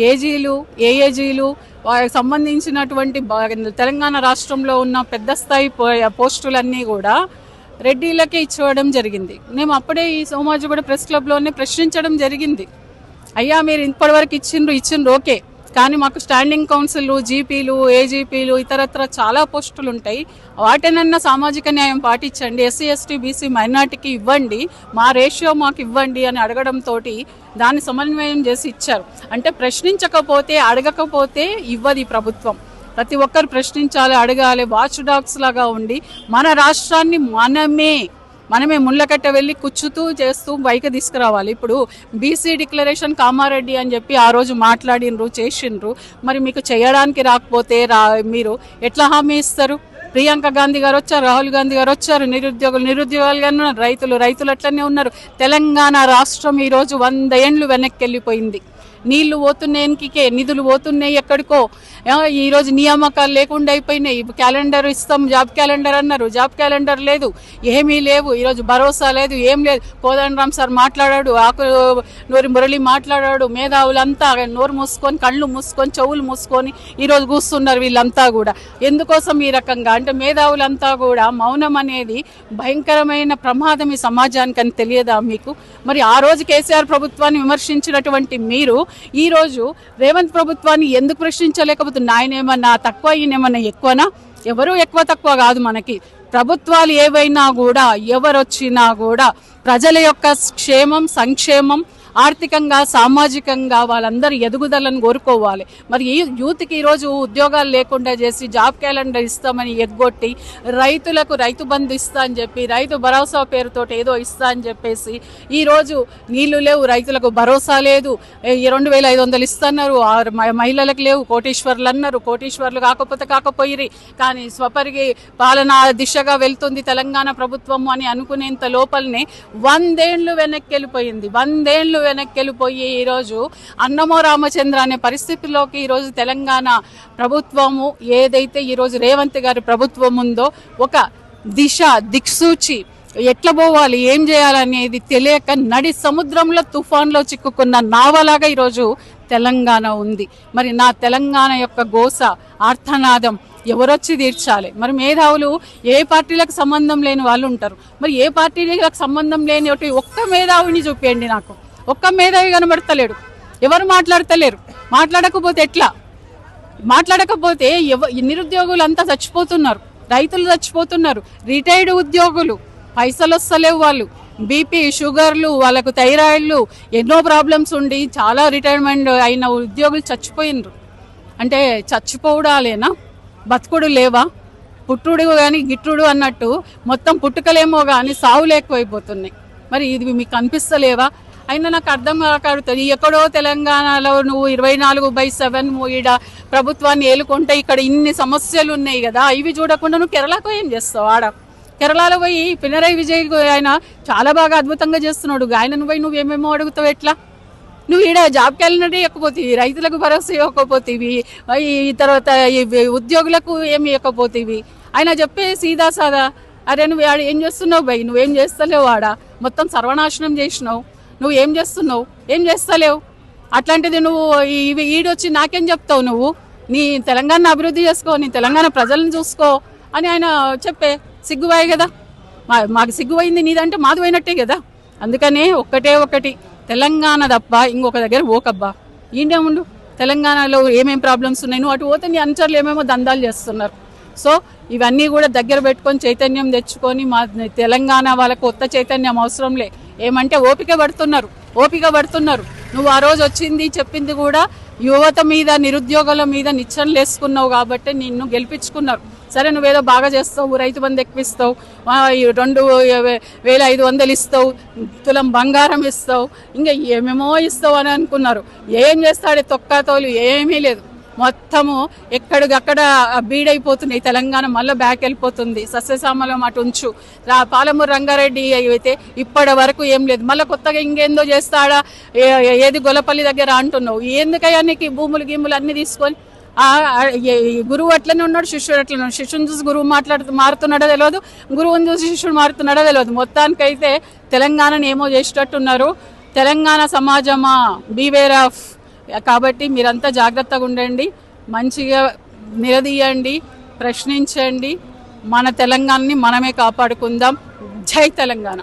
ఏజీలు ఏఏజీలు వారికి సంబంధించినటువంటి తెలంగాణ రాష్ట్రంలో ఉన్న పెద్ద స్థాయి పోస్టులన్నీ కూడా రెడ్డిలకే ఇచ్చేయడం జరిగింది. మేము అప్పుడే ఈ సోమాజిగూడ ప్రెస్ క్లబ్లోనే ప్రశ్నించడం జరిగింది. అయ్యా మీరు ఇప్పటివరకు ఇచ్చిండ్రు ఓకే, కానీ మాకు స్టాండింగ్ కౌన్సిల్, జీపీలు, ఏజీపీలు, ఇతరత్ర చాలా పోస్టులు ఉంటాయి. వాటినన్నా సామాజిక న్యాయం పాటించండి, ఎస్సీ ఎస్టీ బీసీ మైనార్టీకి ఇవ్వండి, మా రేషియో మాకు ఇవ్వండి అని అడగడంతో దాన్ని సమన్వయం చేసి ఇచ్చారు. అంటే ప్రశ్నించకపోతే, అడగకపోతే ఇవ్వదు ఈ ప్రభుత్వం. ప్రతి ఒక్కరు ప్రశ్నించాలి, అడగాలి, వాచ్ డాగ్స్ లాగా ఉండి మన రాష్ట్రాన్ని మనమే ముళ్ళకట్ట వెళ్ళి కూర్చుతూ చేస్తూ పైకి తీసుకురావాలి. ఇప్పుడు బీసీ డిక్లరేషన్ కామారెడ్డి అని చెప్పి ఆ రోజు మాట్లాడినరు, చేసిండ్రు. మరి మీకు చేయడానికి రాకపోతే మీరు ఎట్లా హామీ ఇస్తారు? ప్రియాంక గాంధీ గారు వచ్చారు, రాహుల్ గాంధీ గారు వచ్చారు, నిరుద్యోగులుగానే ఉన్నారు, రైతులు అట్లనే ఉన్నారు. తెలంగాణ రాష్ట్రం ఈరోజు 100 ఏండ్లు వెనక్కి వెళ్ళిపోయింది. నీళ్లు పోతున్నాయికే, నిధులు పోతున్నాయి ఎక్కడికో. ఈరోజు నియామకాలు లేకుండా అయిపోయినాయి. క్యాలెండర్ ఇస్తాం, జాబ్ క్యాలెండర్ అన్నారు, జాబ్ క్యాలెండర్ లేదు, ఏమీ లేవు. ఈరోజు భరోసా లేదు, ఏం లేదు. కోదండరామ్ సార్ మాట్లాడాడు, నూరి మురళి మాట్లాడాడు. మేధావులంతా నోరు మూసుకొని, కళ్ళు మూసుకొని, చెవులు మూసుకొని ఈరోజు కూస్తున్నారు వీళ్ళంతా కూడా. ఎందుకోసం ఈ రకంగా అంటే మేధావులంతా కూడా మౌనం అనేది భయంకరమైన ప్రమాదం ఈ సమాజానికి అని తెలియదా మీకు? మరి ఆ రోజు కేసీఆర్ ప్రభుత్వాన్ని విమర్శించినటువంటి మీరు ఈరోజు రేవంత్ ప్రభుత్వాన్ని ఎందుకు ప్రశ్నించలేకపోతున్నా? ఆయన ఏమన్నా తక్కువ, ఈయనేమన్నా ఎక్కువనా? ఎవరు ఎక్కువ తక్కువ కాదు. మనకి ప్రభుత్వాలు ఏవైనా కూడా, ఎవరొచ్చినా కూడా ప్రజల యొక్క క్షేమం, సంక్షేమం, ఆర్థికంగా, సామాజికంగా వాళ్ళందరూ ఎదుగుదలను కోరుకోవాలి. మరి ఈ యూత్కి ఈరోజు ఉద్యోగాలు లేకుండా చేసి జాబ్ క్యాలెండర్ ఇస్తామని ఎగ్గొట్టి, రైతులకు రైతు బంధు ఇస్తా అని చెప్పి, రైతు భరోసా పేరుతో ఏదో ఇస్తా అని చెప్పేసి ఈరోజు నీళ్లు లేవు, రైతులకు భరోసా లేదు, 2500 ఇస్తున్నారు, మహిళలకు లేవు, కోటీశ్వర్లు అన్నారు. కోటీశ్వర్లు కాకపోయిరి, కానీ స్వపరిగి పాలన దిశగా వెళ్తుంది తెలంగాణ ప్రభుత్వం అని అనుకునేంత లోపలనే 100 ఏండ్లు వెనక్కి వెళ్ళిపోయింది. 100 ఏండ్లు వెనక్కి వెళ్ళిపోయి ఈరోజు అన్నమో రామచంద్ర అనే పరిస్థితిలోకి ఈరోజు తెలంగాణ ప్రభుత్వము, ఏదైతే ఈరోజు రేవంత్ గారి ప్రభుత్వం ఉందో, ఒక దిక్సూచి ఎట్లా పోవాలి, ఏం చేయాలనేది తెలియక నడి సముద్రంలో తుఫాన్లో చిక్కుకున్న నావలాగా ఈరోజు తెలంగాణ ఉంది. మరి నా తెలంగాణ యొక్క గోస, ఆర్తనాదం ఎవరొచ్చి తీర్చాలి? మరి మేధావులు ఏ పార్టీలకు సంబంధం లేని వాళ్ళు ఉంటారు. మరి ఏ పార్టీలకు సంబంధం లేని ఒక్క మేధావిని చూపించండి నాకు. ఒక్క మేధావి కనబడతలేడు, ఎవరు మాట్లాడతలేరు. మాట్లాడకపోతే ఎట్లా? మాట్లాడకపోతే నిరుద్యోగులు అంతా చచ్చిపోతున్నారు, రైతులు చచ్చిపోతున్నారు, రిటైర్డ్ ఉద్యోగులు పైసలు వస్తలేవు, వాళ్ళు బీపీ, షుగర్లు, వాళ్ళకు థైరాయిడ్లు, ఎన్నో ప్రాబ్లమ్స్ ఉండి చాలా రిటైర్మెంట్ అయిన ఉద్యోగులు చచ్చిపోయినరు. అంటే చచ్చిపోవడాలేనా, బతుకుడు లేవా? పుట్టుడు కానీ గిట్టుడు అన్నట్టు మొత్తం పుట్టుకలేమో కానీ సావులు ఎక్కువైపోతున్నాయి. మరి ఇది మీకు అనిపిస్తలేవా? అయినా నాకు అర్థం కాకడుతుంది. ఎక్కడో తెలంగాణలో నువ్వు 24/7 ఈడ ప్రభుత్వాన్ని ఏలుకుంటే ఇక్కడ ఇన్ని సమస్యలు ఉన్నాయి కదా, ఇవి చూడకుండా నువ్వు కేరళకు ఏం చేస్తావు? ఆడ కేరళలో పోయి పినరయి విజయ్ ఆయన చాలా బాగా అద్భుతంగా చేస్తున్నాడు. ఆయనను పోయి నువ్వేమేమో అడుగుతావు ఎట్లా? నువ్వు ఈడ జాబ్ క్యాలెండర్ ఇవ్వకపోతేవి, రైతులకు భరోసా ఇవ్వకపోతేవి, ఈ తర్వాత ఉద్యోగులకు ఏమి ఇవ్వకపోతేవి. ఆయన చెప్పే సీదా సాదా, అరే నువ్వు ఏం చేస్తున్నావు భయ్, నువ్వేం చేస్తలేవు, ఆడ మొత్తం సర్వనాశనం చేసినావు, నువ్వు ఏం చేస్తున్నావు, ఏం చేస్తలేవు. అట్లాంటిది నువ్వు ఈడొచ్చి నాకేం చెప్తావు? నువ్వు నీ తెలంగాణ అభివృద్ధి చేసుకో, నీ తెలంగాణ ప్రజలను చూసుకో అని ఆయన చెప్పే సిగ్గుపోయి కదా. మాకు సిగ్గుపోయింది, నీదంటే మాది పోయినట్టే కదా. అందుకనే ఒకటి తెలంగాణ తప్ప ఇంకొక దగ్గర ఓకబ్బా, ఈండే ఉండు. తెలంగాణలో ఏమేం ప్రాబ్లమ్స్ ఉన్నాయి, నువ్వు అటు పోతే నీ అనుచరులు ఏమేమో దందాలు చేస్తున్నారు. సో ఇవన్నీ కూడా దగ్గర పెట్టుకొని చైతన్యం తెచ్చుకొని, మా తెలంగాణ వాళ్ళకు కొత్త చైతన్యం అవసరంలే. ఏమంటే ఓపిక పడుతున్నారు. నువ్వు ఆ రోజు వచ్చింది చెప్పింది కూడా యువత మీద, నిరుద్యోగుల మీద నిచ్చెనలు వేసుకున్నావు కాబట్టి నిన్ను గెలిపించుకున్నారు. సరే నువ్వేదో బాగా చేస్తావు, రైతు బంధు ఎక్కువిస్తావు, 2500 ఇస్తావు, తులం బంగారం ఇస్తావు, ఇంకా ఏమేమో ఇస్తావు అని అనుకున్నారు. ఏం చేస్తాడే తొక్కాతోలు ఏమీ లేదు. మొత్తము ఎక్కడికక్కడ బీడైపోతున్నాయి. తెలంగాణ మళ్ళీ బ్యాక్ వెళ్ళిపోతుంది. సస్యశ్యామలం అటు ఉంచు. పాలమూరు రంగారెడ్డి అయితే ఇప్పటి వరకు ఏం లేదు. మళ్ళీ కొత్తగా ఇంకేందో చేస్తాడా, ఏది గొల్లపల్లి దగ్గర అంటున్నావు. ఎందుకయ్యా నీకు భూములు గీములు అన్ని తీసుకొని? గురువు అట్లనే ఉన్నాడు, శిష్యుడు అట్లనే ఉన్నాడు. శిష్యుని చూసి గురువు మారుతున్నాడో తెలియదు, గురువుని చూసి శిష్యుడు మారుతున్నాడో తెలియదు. మొత్తానికైతే తెలంగాణను ఏమో చేసేటట్టున్నారు. తెలంగాణ సమాజమా, బీవేర్ ఆఫ్ కాబట్టి మీరంతా జాగ్రత్తగా ఉండండి, మంచిగా నిలదీయండి, ప్రశ్నించండి. మన తెలంగాణని మనమే కాపాడుకుందాం. జై తెలంగాణ.